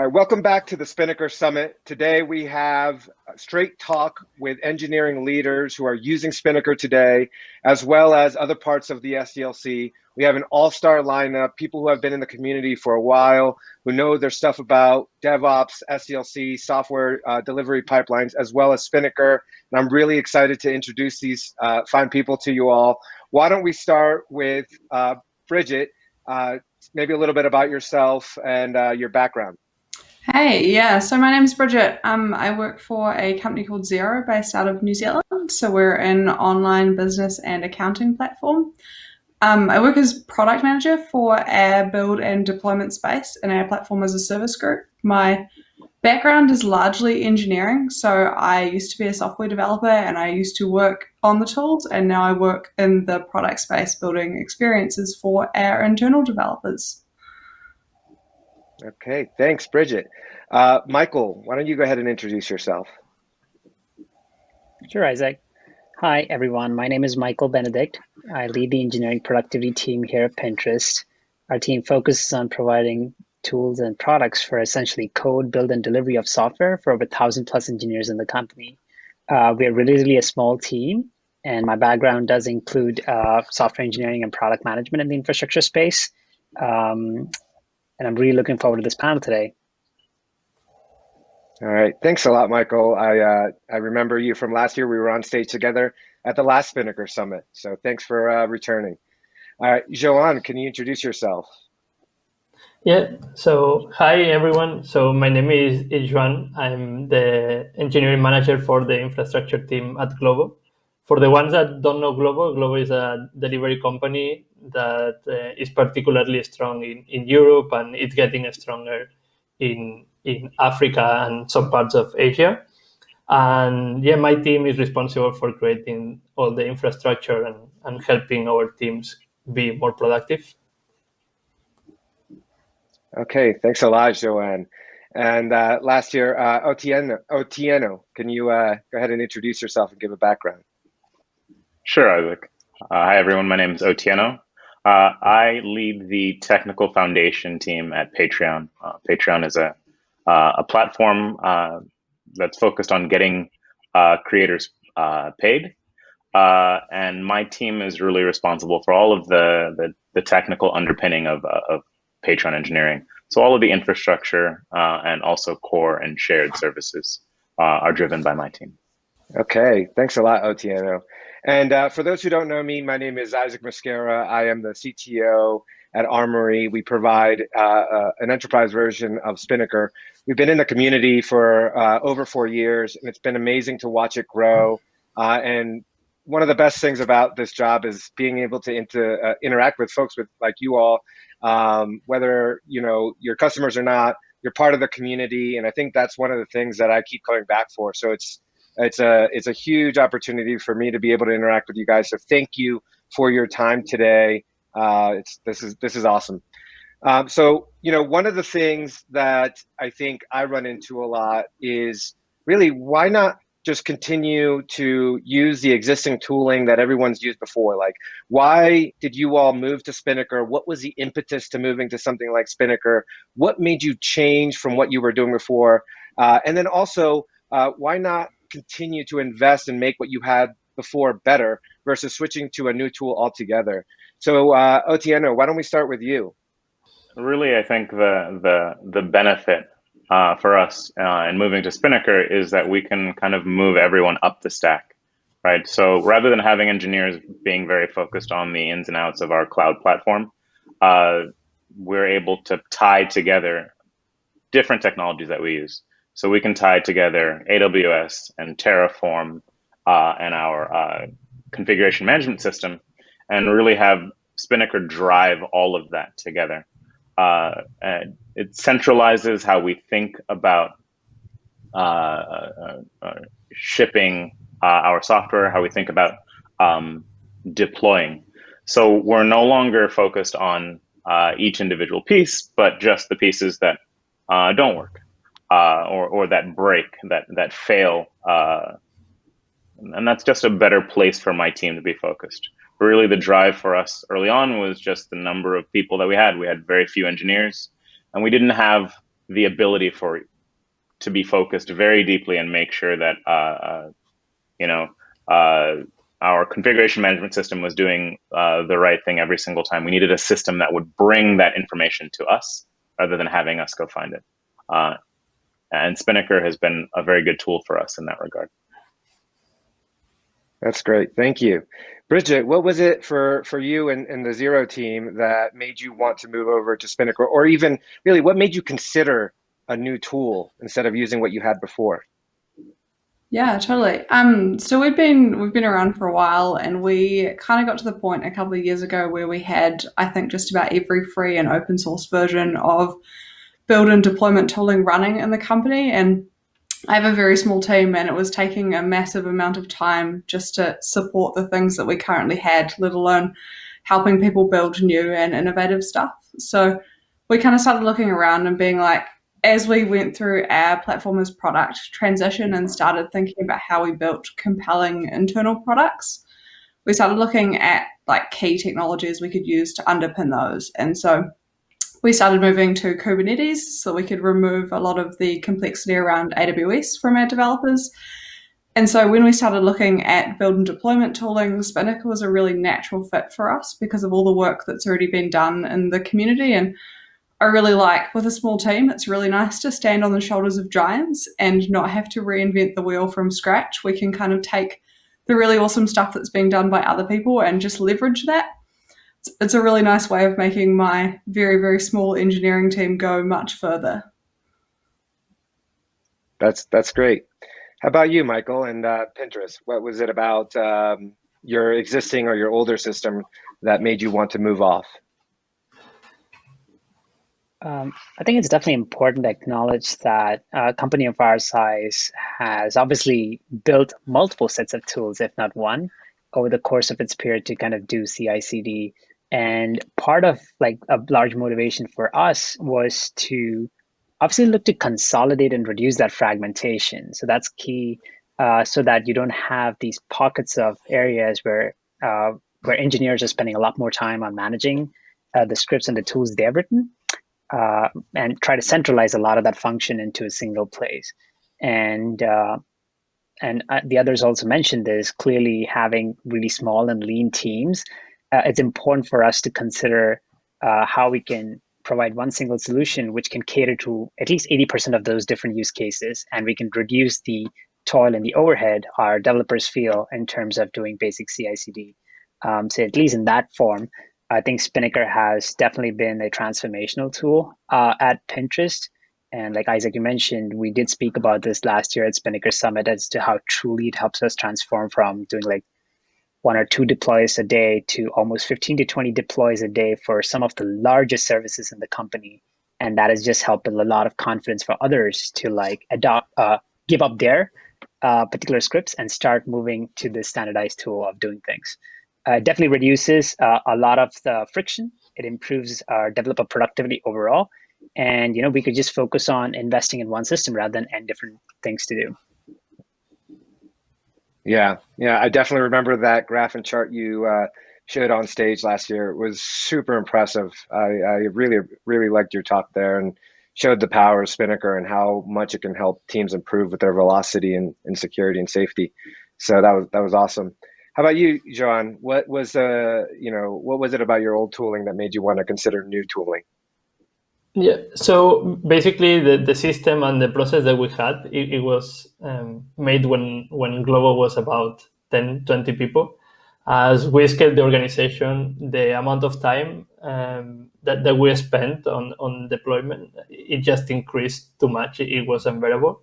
All right, welcome back to the Spinnaker Summit. Today we have straight talk with engineering leaders who are using Spinnaker today, as well as other parts of the SDLC. We have an all-star lineup, people who have been in the community for a while, who know their stuff about DevOps, SDLC, software delivery pipelines, as well as Spinnaker. And I'm really excited to introduce these fine people to you all. Why don't we start with Bridget, maybe a little bit about yourself and your background. Hey, yeah, so my name's Bridget. I work for a company called Xero based out of New Zealand. So we're an online business and accounting platform. I work as product manager for our build and deployment space in our platform as a service group. My background is largely engineering. So I used to be a software developer and I used to work on the tools, and now I work in the product space building experiences for our internal developers. Okay, thanks, Bridget. Michael, why don't you go ahead and introduce yourself? Sure, Isaac. Hi, everyone. My name is Michael Benedict. I lead the engineering productivity team here at Pinterest. Our team focuses on providing tools and products for essentially code, build, and delivery of software for over 1,000+ engineers in the company. We are really a small team, and my background does include software engineering and product management in the infrastructure space. And I'm really looking forward to this panel today. All right, thanks a lot, Michael. I remember you from last year. We were on stage together at the last Spinnaker Summit, so thanks for returning. All right, Joan, can you introduce yourself? Yeah, so hi everyone. So my name is Joan. I'm the engineering manager for the infrastructure team at Glovo. For the ones that don't know Glovo is a delivery company that is particularly strong in Europe, and it's getting stronger in Africa and some parts of Asia. And yeah, my team is responsible for creating all the infrastructure and helping our teams be more productive. Okay, thanks a lot, Joanne. And last year, Otieno, can you go ahead and introduce yourself and give a background? Sure, Isaac. Hi, everyone. My name is Otieno. I lead the technical foundation team at Patreon. Patreon is a platform that's focused on getting creators paid. And my team is really responsible for all of the technical underpinning of Patreon engineering. So all of the infrastructure and also core and shared services are driven by my team. Okay, thanks a lot, Otieno. And for those who don't know me, my name is Isaac Mosquera. I am the CTO at Armory. We provide an enterprise version of Spinnaker. We've been in the community for over 4 years, and it's been amazing to watch it grow. And one of the best things about this job is being able to interact with folks like you all, whether your customers or not. You're part of the community, and I think that's one of the things that I keep coming back for. So it's a huge opportunity for me to be able to interact with you guys. So thank you for your time today. This is awesome. So one of the things that I think I run into a lot is really, why not just continue to use the existing tooling that everyone's used before? Like, why did you all move to Spinnaker? What was the impetus to moving to something like Spinnaker? What made you change from what you were doing before? And then also, why not continue to invest and make what you had before better versus switching to a new tool altogether? So Otieno, why don't we start with you? Really, I think the benefit for us in moving to Spinnaker is that we can kind of move everyone up the stack, right? So rather than having engineers being very focused on the ins and outs of our cloud platform, we're able to tie together different technologies that we use. So we can tie together AWS and Terraform and our configuration management system, and really have Spinnaker drive all of that together. It centralizes how we think about shipping our software, how we think about deploying. So we're no longer focused on each individual piece, but just the pieces that don't work or that break, that fail. And that's just a better place for my team to be focused. Really, the drive for us early on was just the number of people that we had. We had very few engineers, and we didn't have the ability to be focused very deeply and make sure that our configuration management system was doing the right thing every single time. We needed a system that would bring that information to us rather than having us go find it. And Spinnaker has been a very good tool for us in that regard. That's great. Thank you. Bridget, what was it for you and the Zero team that made you want to move over to Spinnaker, or even really what made you consider a new tool instead of using what you had before? Yeah, totally. So we've been around for a while, and we kind of got to the point a couple of years ago where we had, I think, just about every free and open source version of build and deployment tooling running in the company. And I have a very small team, and it was taking a massive amount of time just to support the things that we currently had, let alone helping people build new and innovative stuff. So we kind of started looking around and being like, as we went through our platform as product transition and started thinking about how we built compelling internal products, we started looking at like key technologies we could use to underpin those. And so we started moving to Kubernetes so we could remove a lot of the complexity around AWS from our developers. And so when we started looking at build and deployment tooling, Spinnaker was a really natural fit for us because of all the work that's already been done in the community. And I really like, with a small team, it's really nice to stand on the shoulders of giants and not have to reinvent the wheel from scratch. We can kind of take the really awesome stuff that's being done by other people and just leverage that. It's a really nice way of making my very, very small engineering team go much further. That's great. How about you, Michael, and Pinterest? What was it about your existing or your older system that made you want to move off? I think it's definitely important to acknowledge that a company of our size has obviously built multiple sets of tools, if not one, over the course of its period to kind of do CI/CD. And part of like a large motivation for us was to obviously look to consolidate and reduce that fragmentation. So that's key, so that you don't have these pockets of areas where engineers are spending a lot more time on managing the scripts and the tools they've written. And try to centralize a lot of that function into a single place. And the others also mentioned this, clearly having really small and lean teams. It's important for us to consider how we can provide one single solution which can cater to at least 80% of those different use cases, and we can reduce the toil and the overhead our developers feel in terms of doing basic CI/CD. So at least in that form, I think Spinnaker has definitely been a transformational tool at Pinterest. And like Isaac, you mentioned, we did speak about this last year at Spinnaker Summit as to how truly it helps us transform from doing like 1 or 2 deploys a day to almost 15 to 20 deploys a day for some of the largest services in the company. And that has just helped build a lot of confidence for others to like give up their particular scripts and start moving to the standardized tool of doing things. Definitely reduces a lot of the friction. It improves our developer productivity overall. And, we could just focus on investing in one system rather than n different things to do. Yeah, I definitely remember that graph and chart you showed on stage last year. It was super impressive. I really, really liked your talk there and showed the power of Spinnaker and how much it can help teams improve with their velocity and security and safety. So that was awesome. How about you, Joan? What was it about your old tooling that made you want to consider new tooling? Yeah, so basically the system and the process that we had, it was made when Glovo was about 10, 20 people. As we scaled the organization, the amount of time that we spent on deployment, it just increased too much. It was unbearable.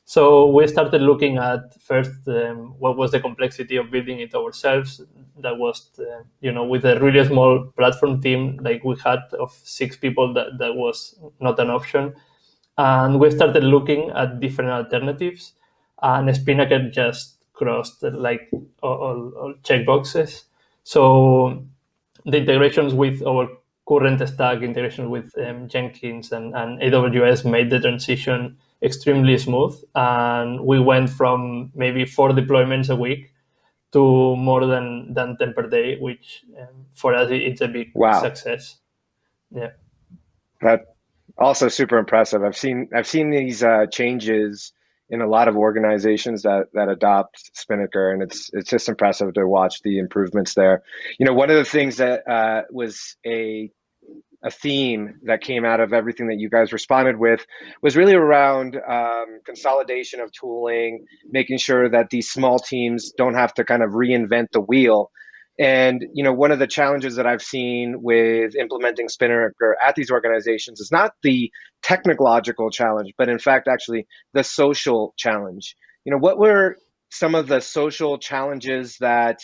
So we started looking at first what was the complexity of building it ourselves. That was, with a really small platform team like we had of 6 people, that was not an option. And we started looking at different alternatives, and Spinnaker just crossed like all checkboxes. So the integrations with our current stack, integration with Jenkins and AWS made the transition extremely smooth, and we went from maybe 4 deployments a week to more than 10 per day, which for us it's a big success. Yeah, Also super impressive. I've seen these changes in a lot of organizations that adopt Spinnaker, and it's just impressive to watch the improvements there. One of the things that was a theme that came out of everything that you guys responded with was really around consolidation of tooling, making sure that these small teams don't have to kind of reinvent the wheel. And one of the challenges that I've seen with implementing Spinnaker at these organizations is not the technological challenge, but in fact, actually the social challenge. What were some of the social challenges that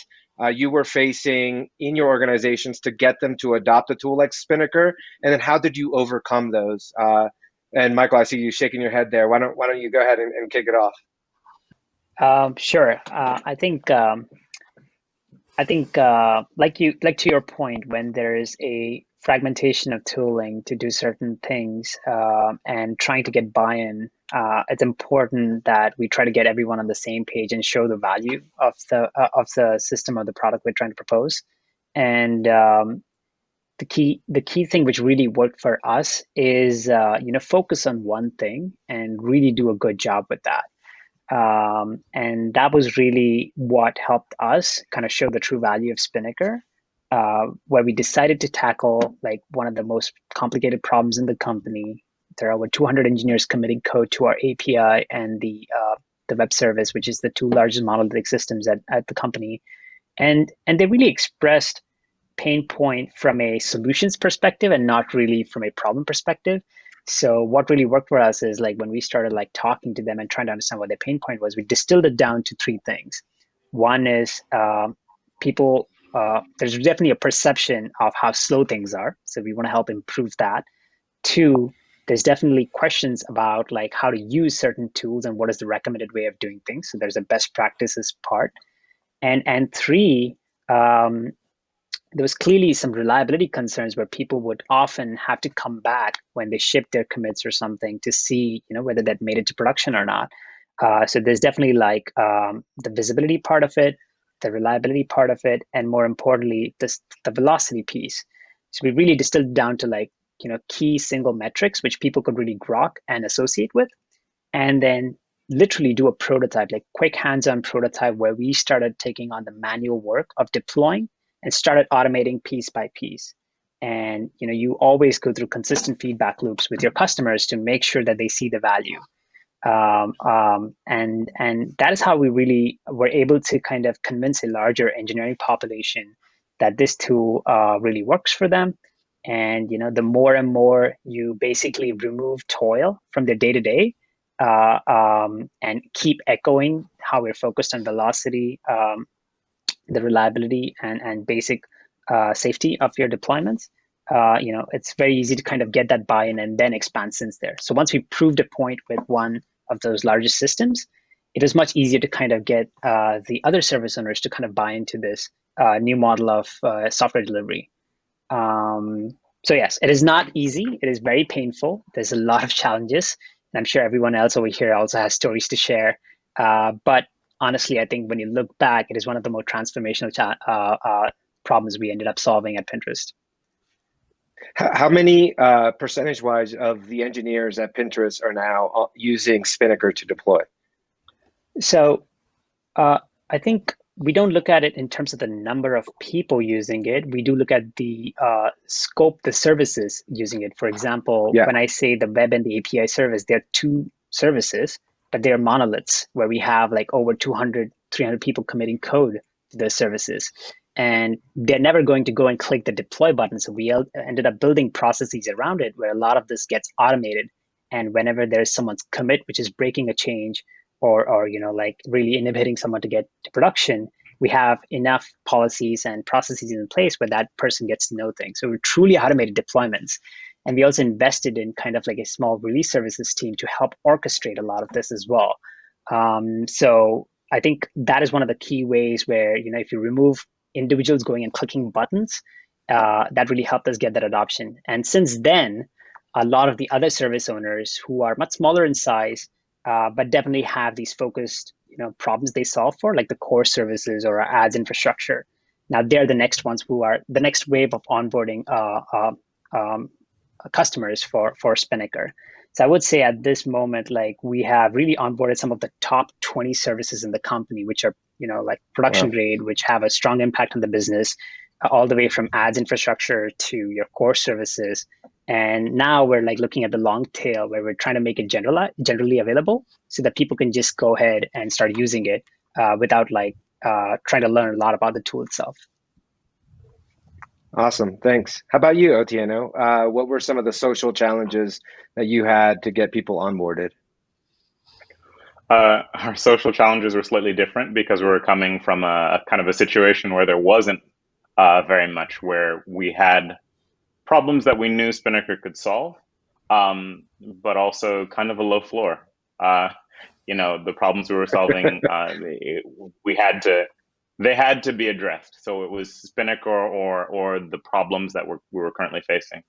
you were facing in your organizations to get them to adopt a tool like Spinnaker, and then how did you overcome those? And Michael, I see you shaking your head there. Why don't you go ahead and kick it off? Sure. I think, like to your point, when there is a fragmentation of tooling to do certain things and trying to get buy-in, it's important that we try to get everyone on the same page and show the value of the system or the product we're trying to propose. And the key thing which really worked for us is focus on one thing and really do a good job with that. And that was really what helped us kind of show the true value of Spinnaker, where we decided to tackle like one of the most complicated problems in the company. There are over 200 engineers committing code to our API and the web service, which is the two largest monolithic systems at the company. And they really expressed pain point from a solutions perspective and not really from a problem perspective. So what really worked for us is like when we started like talking to them and trying to understand what their pain point was, we distilled it down to three things. One is people, there's definitely a perception of how slow things are. So we want to help improve that. Two, there's definitely questions about like how to use certain tools and what is the recommended way of doing things. So there's a best practices part. And three, there was clearly some reliability concerns where people would often have to come back when they ship their commits or something to see, whether that made it to production or not. So there's definitely like the visibility part of it, the reliability part of it, and more importantly, the velocity piece. So we really distilled down to like, key single metrics, which people could really grok and associate with, and then literally do a prototype, like quick hands-on prototype where we started taking on the manual work of deploying and started automating piece by piece. And you always go through consistent feedback loops with your customers to make sure that they see the value. And that is how we really were able to kind of convince a larger engineering population that this tool really works for them. And the more and more you basically remove toil from their day-to-day and keep echoing how we're focused on velocity, the reliability and basic safety of your deployments, it's very easy to kind of get that buy-in and then expand since there. So once we proved a point with one of those largest systems, it was much easier to kind of get the other service owners to kind of buy into this new model of software delivery. So yes, it is not easy. It is very painful. There's a lot of challenges. And I'm sure everyone else over here also has stories to share. But honestly, I think when you look back, it is one of the more transformational problems we ended up solving at Pinterest. How many percentage-wise of the engineers at Pinterest are now using Spinnaker to deploy? So I think we don't look at it in terms of the number of people using it. We do look at the scope, the services using it. For example, when I say the web and the API service, there are two services, but they're monoliths where we have like over 200, 300 people committing code to those services. And they're never going to go and click the deploy button. So we ended up building processes around it where a lot of this gets automated. And whenever there's someone's commit, which is breaking a change or like really inhibiting someone to get to production, we have enough policies and processes in place where that person gets to know things. So we're truly automated deployments. And we also invested in kind of like a small release services team to help orchestrate a lot of this as well. So I think that is one of the key ways where, if you remove individuals going and clicking buttons, that really helped us get that adoption. And since then, a lot of the other service owners who are much smaller in size, but definitely have these focused problems they solve for, like the core services or our ads infrastructure. Now they're the next ones who are the next wave of onboarding customers for Spinnaker. So I would say at this moment, like we have really onboarded some of the top 20 services in the company, which are, like production grade, which have a strong impact on the business, all the way from ads infrastructure to your core services. And now we're like looking at the long tail where we're trying to make it generally available so that people can just go ahead and start using it without like trying to learn a lot about the tool itself. Awesome, thanks. How about you, Otieno? What were some of the social challenges that you had to get people onboarded? Our social challenges were slightly different because we were coming from a kind of a situation where there wasn't very much, where we had problems that we knew Spinnaker could solve, but also kind of a low floor. The problems we were solving, they had to be addressed. So it was Spinnaker or the problems that we were currently facing.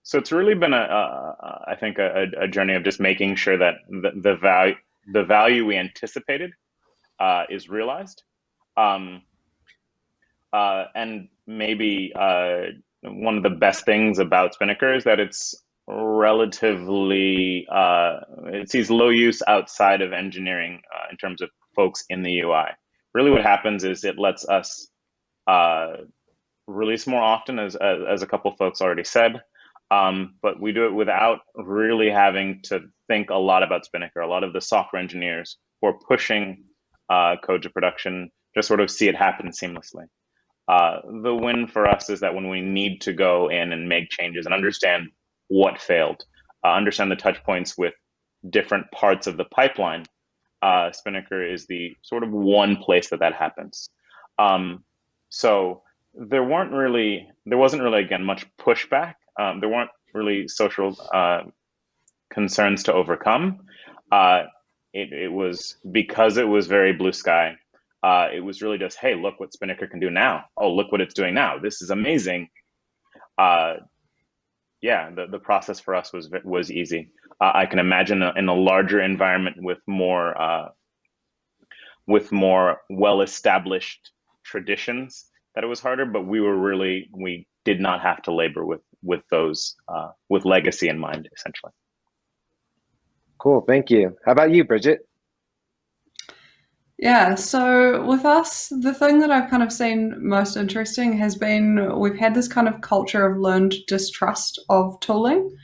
So it's really been I think a journey of just making sure that the value we anticipated is realized, and maybe one of the best things about Spinnaker is that it's relatively it sees low use outside of engineering in terms of folks in the UI. Really, what happens is it lets us release more often, as a couple folks already said. But we do it without really having to think a lot about Spinnaker. A lot of the software engineers who are pushing code to production just sort of see it happen seamlessly. The win for us is that when we need to go in and make changes and understand what failed, understand the touch points with different parts of the pipeline, Spinnaker is the sort of one place that happens. So there wasn't really again much pushback. There weren't really social concerns to overcome. It was because it was very blue sky. It was really just, hey, look what Spinnaker can do now. Oh, look what it's doing now. This is amazing. The process for us was easy. I can imagine in a larger environment with more well-established traditions that it was harder, but we did not have to labor with those with legacy in mind, essentially. Cool, thank you. How about you, Bridget? Yeah, so with us, the thing that I've kind of seen most interesting has been we've had this kind of culture of learned distrust of tooling.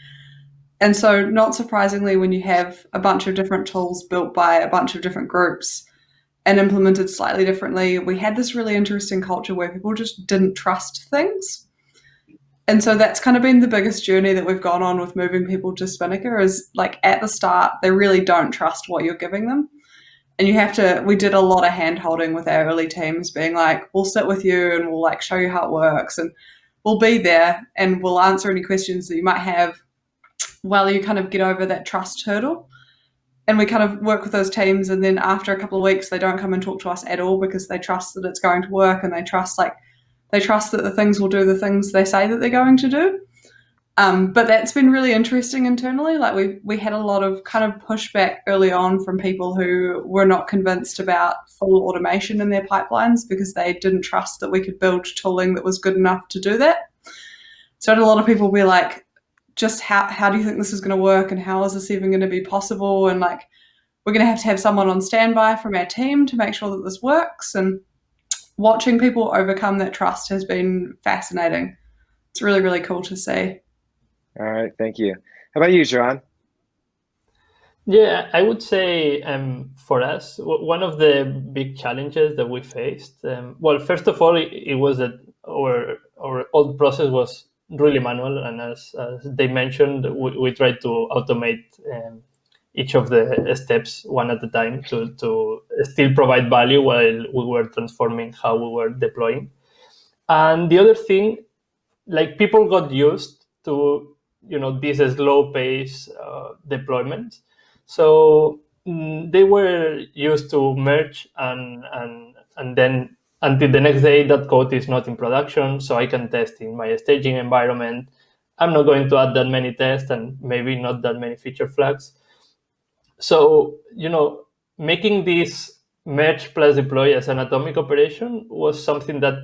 And so not surprisingly, when you have a bunch of different tools built by a bunch of different groups and implemented slightly differently, we had this really interesting culture where people just didn't trust things. And so that's kind of been the biggest journey that we've gone on with moving people to Spinnaker is like at the start, they really don't trust what you're giving them. And we did a lot of hand holding with our early teams being like, we'll sit with you and we'll like show you how it works and we'll be there and we'll answer any questions that you might have while you kind of get over that trust hurdle. And we kind of work with those teams, and then after a couple of weeks, they don't come and talk to us at all because they trust that it's going to work and they trust that the things will do the things they say that they're going to do. But that's been really interesting internally. Like we had a lot of kind of pushback early on from people who were not convinced about full automation in their pipelines because they didn't trust that we could build tooling that was good enough to do that. So I had a lot of people be like, just how do you think this is going to work and how is this even going to be possible? And like, we're going to have someone on standby from our team to make sure that this works. And watching people overcome that trust has been fascinating. It's really, really cool to see. All right, thank you. How about you, Joan? Yeah, I would say for us, one of the big challenges that we faced, well, first of all, it was that our old process was really manual. And as they mentioned, we tried to automate each of the steps one at a time to still provide value while we were transforming how we were deploying. And the other thing, like people got used to, this slow pace deployment. So they were used to merge and then until the next day that code is not in production, so I can test in my staging environment. I'm not going to add that many tests and maybe not that many feature flags. So, making this merge plus deploy as an atomic operation was something that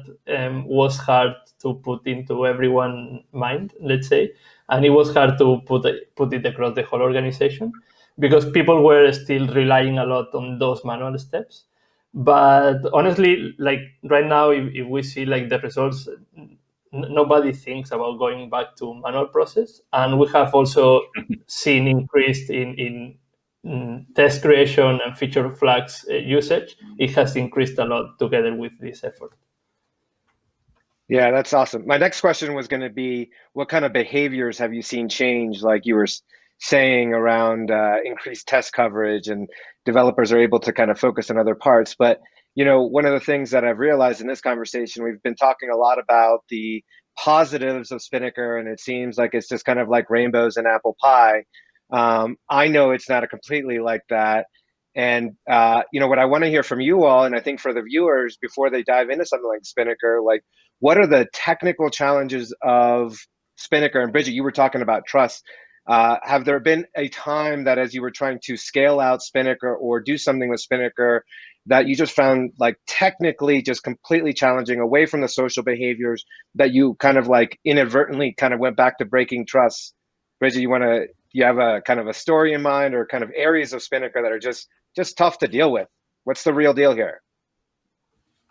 was hard to put into everyone's mind, let's say, and it was hard to put it across the whole organization because people were still relying a lot on those manual steps. But honestly, like right now, if we see like the results, nobody thinks about going back to manual process, and we have also seen increased in test creation and feature flags usage. It has increased a lot together with this effort. Yeah, that's awesome. My next question was going to be, what kind of behaviors have you seen change, like you were saying, around increased test coverage and developers are able to kind of focus on other parts. But, you know, one of the things that I've realized in this conversation, we've been talking a lot about the positives of Spinnaker, and it seems like it's just kind of like rainbows and apple pie. I know it's not completely like that. And, you know, what I want to hear from you all, and I think for the viewers, before they dive into something like Spinnaker, like, what are the technical challenges of Spinnaker? And Bridget, you were talking about trust. Have there been a time that as you were trying to scale out Spinnaker or do something with Spinnaker that you just found like technically just completely challenging, away from the social behaviors, that you kind of like inadvertently kind of went back to breaking trust? Bridget, you have a kind of a story in mind, or kind of areas of Spinnaker that are just tough to deal with? What's the real deal here?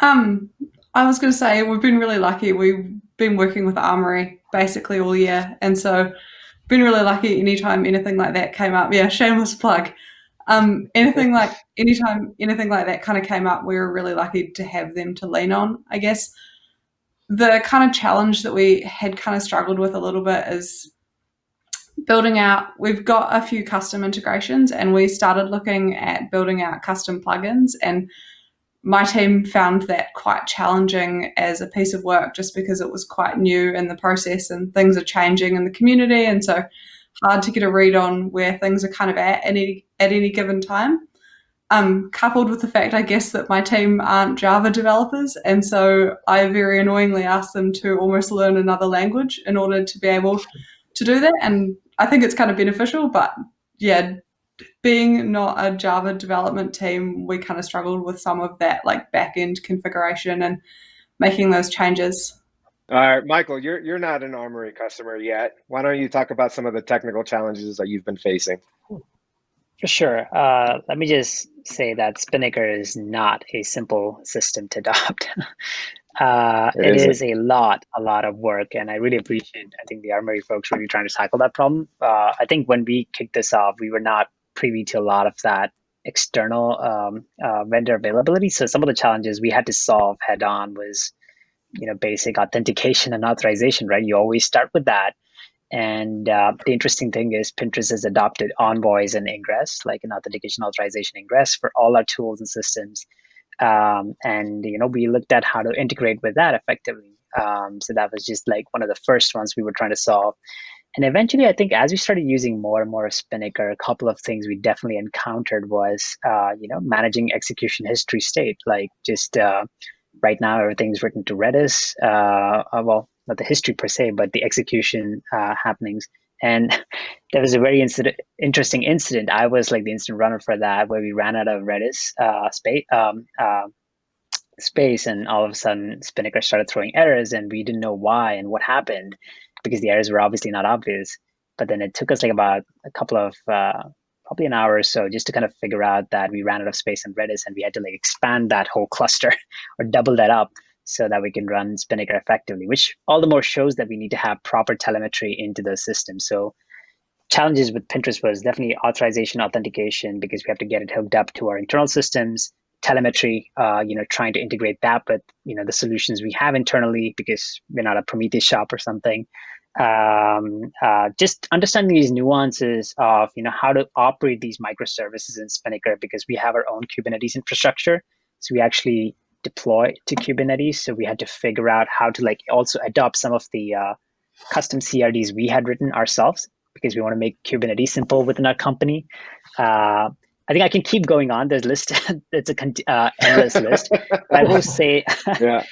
I was going to say, we've been really lucky. We've been working with Armory basically all year. And so been really lucky anytime anything like that came up. Yeah, shameless plug. Anytime anything like that kind of came up, we were really lucky to have them to lean on, I guess. The kind of challenge that we had kind of struggled with a little bit is building out. We've got a few custom integrations, and we started looking at building out custom plugins, and my team found that quite challenging as a piece of work, just because it was quite new in the process and things are changing in the community, and so hard to get a read on where things are kind of at any given time. Coupled with the fact, I guess, that my team aren't Java developers, and so I very annoyingly asked them to almost learn another language in order to be able to do that, and I think it's kind of beneficial. But yeah, being not a Java development team, we kind of struggled with some of that like back-end configuration and making those changes. All right, Michael, you're not an Armory customer yet. Why don't you talk about some of the technical challenges that you've been facing? For sure. Let me just say that Spinnaker is not a simple system to adopt. It is a lot of work, and I really appreciate, I think, the Armory folks really trying to tackle that problem. I think when we kicked this off, we were not privy to a lot of that external vendor availability. So some of the challenges we had to solve head on was, you know, basic authentication and authorization, right? You always start with that. And the interesting thing is Pinterest has adopted envoys and ingress, like an authentication, authorization, ingress for all our tools and systems. And, you know, we looked at how to integrate with that effectively. So that was just like one of the first ones we were trying to solve. And eventually, I think as we started using more and more of Spinnaker, a couple of things we definitely encountered was, you know, managing execution history state. Like just right now, everything's written to Redis. Well, not the history per se, but the execution happenings. And there was a very interesting incident. I was like the instant runner for that, where we ran out of Redis space, and all of a sudden Spinnaker started throwing errors, and we didn't know why and what happened, because the errors were obviously not obvious. But then it took us like about a couple of probably an hour or so just to kind of figure out that we ran out of space in Redis, and we had to like expand that whole cluster or double that up so that we can run Spinnaker effectively, which all the more shows that we need to have proper telemetry into the system. So challenges with Pinterest was definitely authorization, authentication, because we have to get it hooked up to our internal systems, telemetry, you know, trying to integrate that with, you know, the solutions we have internally, because we're not a Prometheus shop or something. Just understanding these nuances of, you know, how to operate these microservices in Spinnaker, because we have our own Kubernetes infrastructure. So we actually deploy to Kubernetes. So we had to figure out how to like also adopt some of the custom CRDs we had written ourselves, because we want to make Kubernetes simple within our company. I think I can keep going on. There's list. It's a endless list. But I will say, yeah.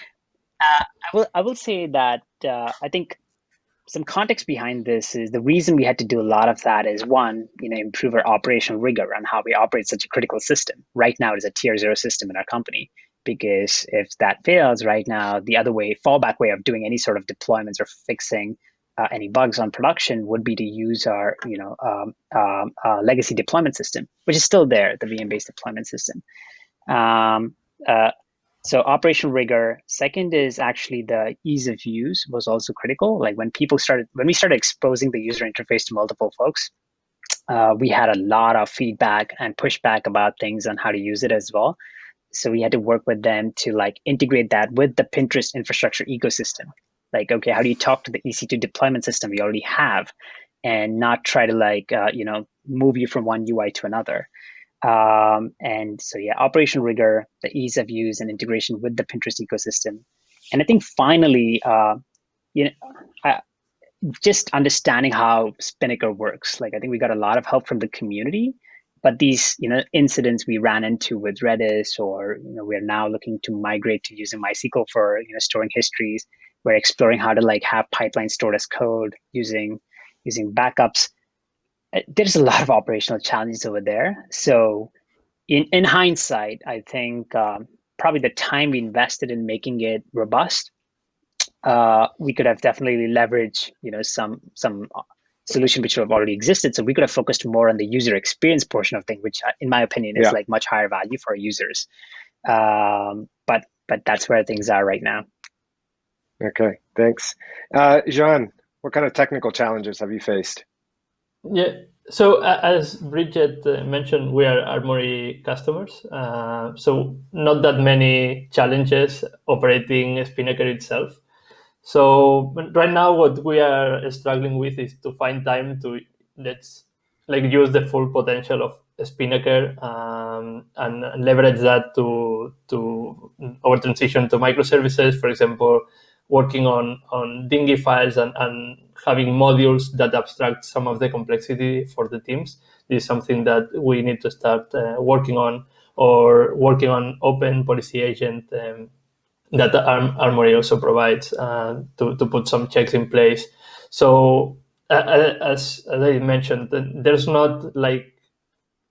I will say that I think some context behind this is the reason we had to do a lot of that is one, improve our operational rigor on how we operate such a critical system. Right now, it is a tier 0 system in our company, because if that fails right now, the other way, fallback way of doing any sort of deployments or fixing any bugs on production would be to use our legacy deployment system, which is still there, the VM-based deployment system. So operational rigor. Second is actually the ease of use was also critical. Like when we started exposing the user interface to multiple folks, we had a lot of feedback and pushback about things on how to use it as well. So we had to work with them to integrate that with the Pinterest infrastructure ecosystem. Like, okay, how do you talk to the EC2 deployment system we already have and not try to move you from one UI to another? And so, yeah, operational rigor, the ease of use and integration with the Pinterest ecosystem. And I think finally, just understanding how Spinnaker works. Like, I think we got a lot of help from the community, but these, incidents we ran into with Redis, or, we're now looking to migrate to using MySQL for, storing histories. We're exploring how to have pipelines stored as code using backups. There's a lot of operational challenges over there. So in hindsight, I think probably the time we invested in making it robust, we could have definitely leveraged, some solution which would have already existed. So we could have focused more on the user experience portion of things, which in my opinion is much higher value for our users. But that's where things are right now. Okay, thanks. Jean, what kind of technical challenges have you faced? Yeah, so as Bridget mentioned, we are Armory customers. So not that many challenges operating Spinnaker itself. So right now, what we are struggling with is to find time to use the full potential of Spinnaker and leverage that to our transition to microservices. For example, working on dinghy files and having modules that abstract some of the complexity for the teams. This is something that we need to start working on, or working on open policy agent that Armory also provides to put some checks in place. So as I mentioned, there's not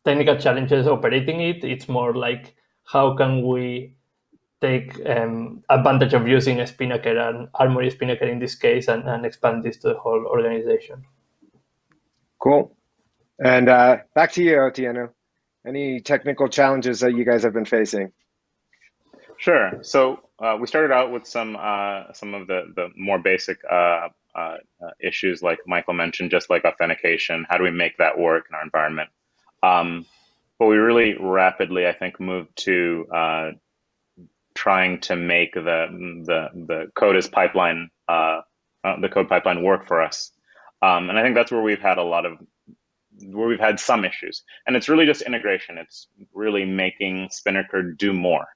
technical challenges operating it. It's more like how can we take advantage of using a Spinnaker and Armory Spinnaker in this case and expand this to the whole organization. Cool. And back to you, Otieno. Any technical challenges that you guys have been facing? Sure. So we started out with some of the more basic issues, like Michael mentioned, just like authentication. How do we make that work in our environment? But we really rapidly, I think, moved to trying to make the code pipeline work for us, and I think that's where we've had some issues. And it's really just integration. It's really making Spinnaker do more,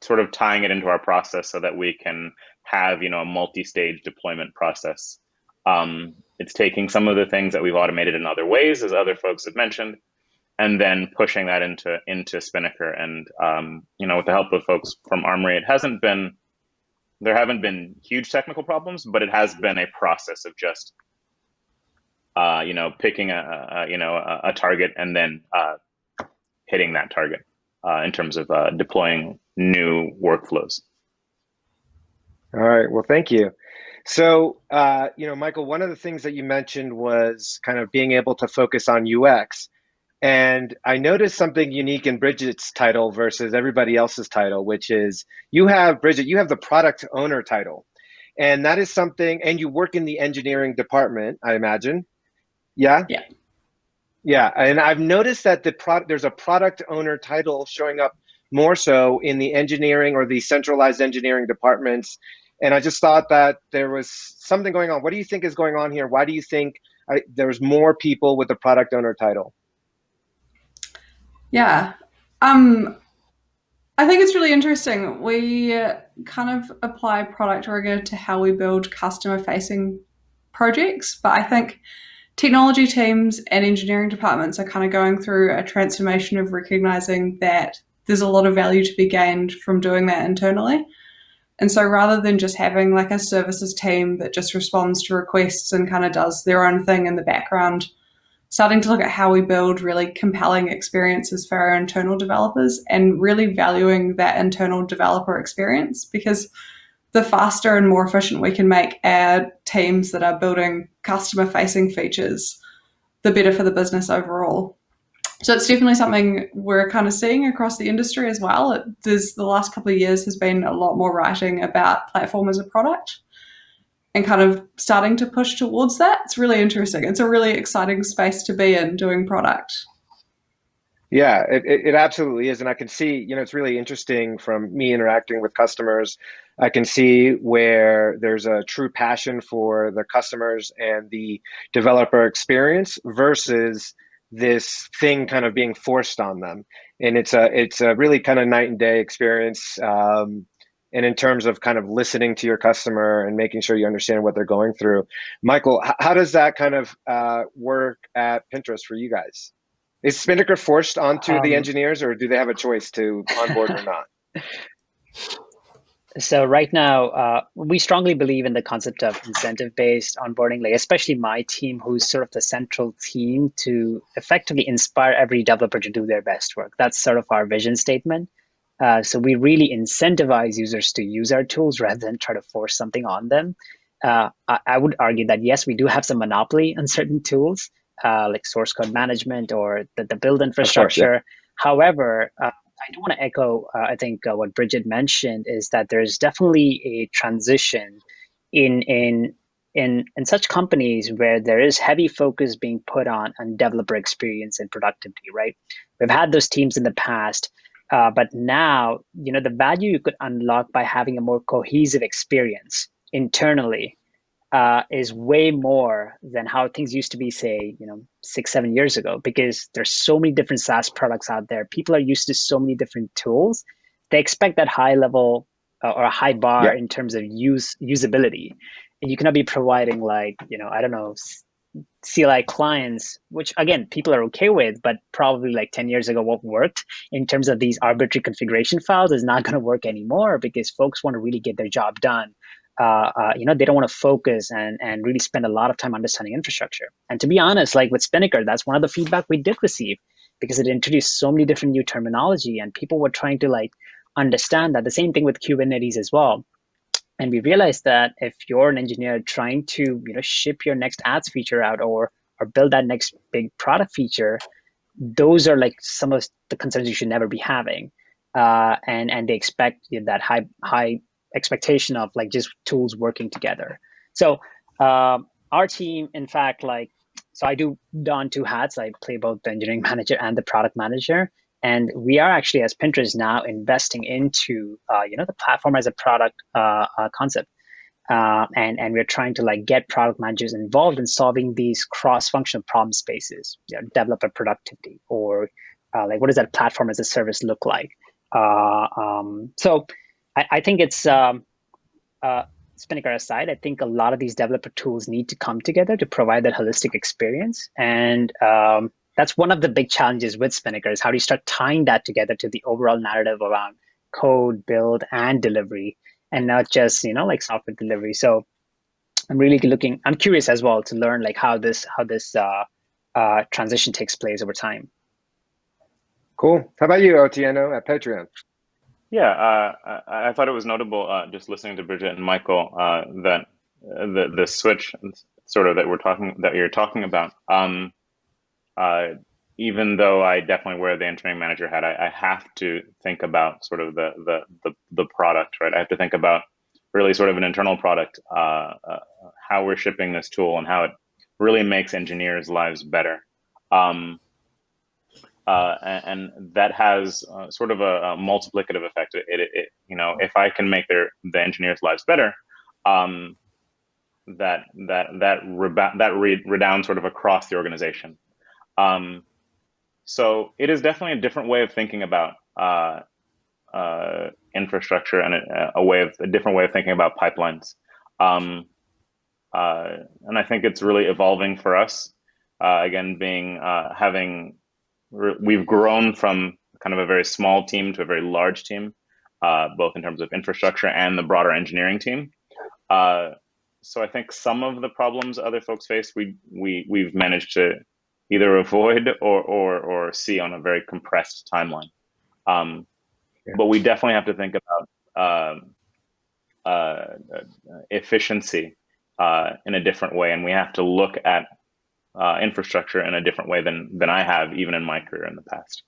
sort of tying it into our process so that we can have a multi-stage deployment process. It's taking some of the things that we've automated in other ways, as other folks have mentioned, and then pushing that into Spinnaker. And with the help of folks from Armory, there haven't been huge technical problems, but it has been a process of just picking a target and then hitting that target in terms of deploying new workflows. All right. Well, thank you. So, Michael, one of the things that you mentioned was kind of being able to focus on UX. And I noticed something unique in Bridget's title versus everybody else's title, which is Bridget, you have the product owner title. And that is something, and you work in the engineering department, I imagine. Yeah? Yeah. Yeah, and I've noticed that there's a product owner title showing up more so in the engineering or the centralized engineering departments. And I just thought that there was something going on. What do you think is going on here? Why do you think there's more people with the product owner title? Yeah, I think it's really interesting. We kind of apply product rigor to how we build customer-facing projects, but I think technology teams and engineering departments are kind of going through a transformation of recognizing that there's a lot of value to be gained from doing that internally. And so rather than just having like a services team that just responds to requests and kind of does their own thing in the background, starting to look at how we build really compelling experiences for our internal developers and really valuing that internal developer experience, because the faster and more efficient we can make our teams that are building customer-facing features, the better for the business overall. So it's definitely something we're kind of seeing across the industry as well. The last couple of years has been a lot more writing about platform as a product and kind of starting to push towards that. It's really interesting. It's a really exciting space to be in doing product. Yeah, it absolutely is. And I can see, it's really interesting from me interacting with customers. I can see where there's a true passion for the customers and the developer experience versus this thing kind of being forced on them. And it's a really kind of night and day experience. And in terms of kind of listening to your customer and making sure you understand what they're going through. Michael, how does that kind of work at Pinterest for you guys? Is Spinnaker forced onto the engineers, or do they have a choice to onboard or not? So right now, we strongly believe in the concept of incentive-based onboarding, like especially my team, who's sort of the central team to effectively inspire every developer to do their best work. That's sort of our vision statement. So we really incentivize users to use our tools rather than try to force something on them. I would argue that, yes, we do have some monopoly on certain tools, like source code management or the build infrastructure. Of course, yeah. However, I do want to echo, I think what Bridget mentioned is that there's definitely a transition in such companies where there is heavy focus being put on developer experience and productivity, right? We've had those teams in the past, but now, the value you could unlock by having a more cohesive experience internally is way more than how things used to be, say, 6-7 years ago, because there's so many different SaaS products out there. People are used to so many different tools. They expect that high level or a high bar in terms of usability. And you cannot be providing CLI clients, which again, people are okay with, but probably like 10 years ago, what worked in terms of these arbitrary configuration files is not going to work anymore because folks want to really get their job done. They don't want to focus and really spend a lot of time understanding infrastructure. And to be honest, like with Spinnaker, that's one of the feedback we did receive because it introduced so many different new terminology and people were trying to understand that. The same thing with Kubernetes as well. And we realized that if you're an engineer trying to ship your next ads feature out or build that next big product feature, those are like some of the concerns you should never be having. And they expect that high expectation of just tools working together. So our team, in fact, so I do don two hats. I play both the engineering manager and the product manager. And we are actually, as Pinterest, now investing into the platform as a product concept. And we're trying to get product managers involved in solving these cross-functional problem spaces, developer productivity, or what does that platform as a service look like? So I think it's Spinnaker aside, I think a lot of these developer tools need to come together to provide that holistic experience. And that's one of the big challenges with Spinnaker is how do you start tying that together to the overall narrative around code, build, and delivery, and not just, software delivery. So I'm curious as well to learn how this transition takes place over time. Cool. How about you, Otieno, at Patreon? Yeah, I thought it was notable just listening to Bridget and Michael that the switch sort of that you're talking about. Even though I definitely wear the engineering manager hat, I have to think about sort of the product, right? I have to think about really sort of an internal product, how we're shipping this tool and how it really makes engineers' lives better. And that has sort of a multiplicative effect. If I can make the engineers' lives better, that redounds sort of across the organization. So it is definitely a different way of thinking about infrastructure and a different way of thinking about pipelines. And I think it's really evolving for us. Again, we've grown from kind of a very small team to a very large team. both in terms of infrastructure and the broader engineering team. So I think some of the problems other folks face, we've managed to either avoid or see on a very compressed timeline. But we definitely have to think about efficiency in a different way, and we have to look at infrastructure in a different way than I have even in my career in the past.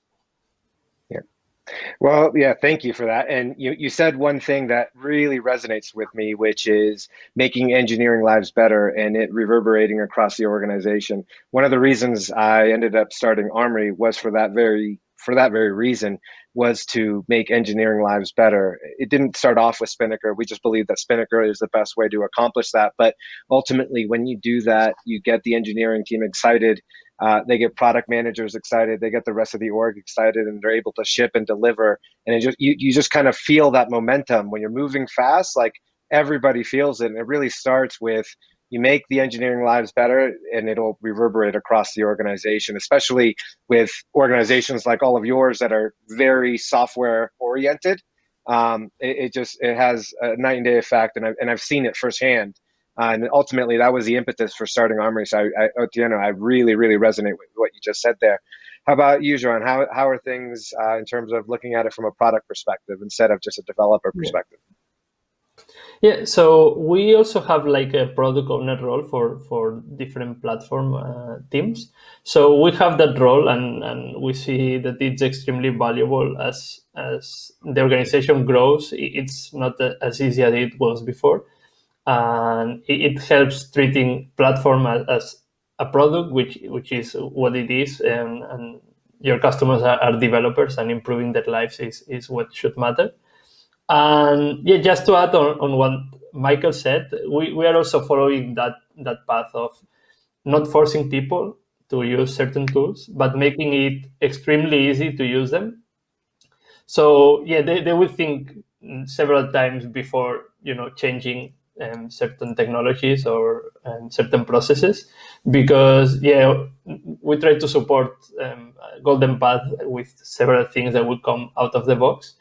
Well, yeah, thank you for that. And you said one thing that really resonates with me, which is making engineering lives better and it reverberating across the organization. One of the reasons I ended up starting Armory was for that very reason, was to make engineering lives better. It didn't start off with Spinnaker. We just believe that Spinnaker is the best way to accomplish that. But ultimately, when you do that, you get the engineering team excited. They get product managers excited. They get the rest of the org excited, and they're able to ship and deliver. And you just kind of feel that momentum when you're moving fast. Like everybody feels it, and it really starts with you make the engineering lives better, and it'll reverberate across the organization. Especially with organizations like all of yours that are very software oriented, it has a night and day effect, and I've seen it firsthand. And ultimately, that was the impetus for starting Armory. So, I really, really resonate with what you just said there. How about you, Joan? How are things in terms of looking at it from a product perspective instead of just a developer perspective? Yeah, so we also have like a product owner role for different platform teams. So we have that role, and we see that it's extremely valuable as the organization grows. It's not as easy as it was before. And it helps treating platform as a product, which is what it is, and your customers are developers, and improving their lives is what should matter. And yeah, just to add on what Michael said, we are also following that path of not forcing people to use certain tools, but making it extremely easy to use them. So yeah, they will think several times before changing certain technologies or certain processes, because we try to support golden path with several things that will come out of the box,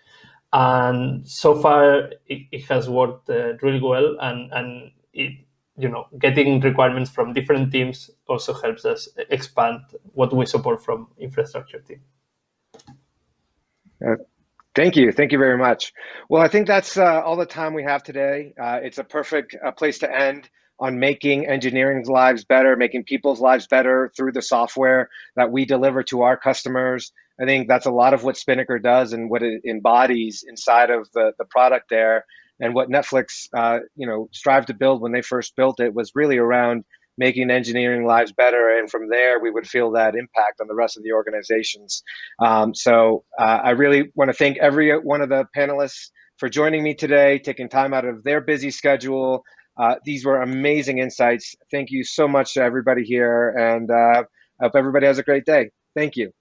and so far it has worked really well, and it getting requirements from different teams also helps us expand what we support from infrastructure team. Thank you very much. Well, I think that's all the time we have today. It's a perfect place to end on making engineering's lives better, making people's lives better through the software that we deliver to our customers. I think that's a lot of what Spinnaker does and what it embodies inside of the product there. And what Netflix strived to build when they first built it was really around making engineering lives better, and from there we would feel that impact on the rest of the organizations. So I really want to thank every one of the panelists for joining me today, taking time out of their busy schedule. These were amazing insights. Thank you so much to everybody here, and I hope everybody has a great day. Thank you.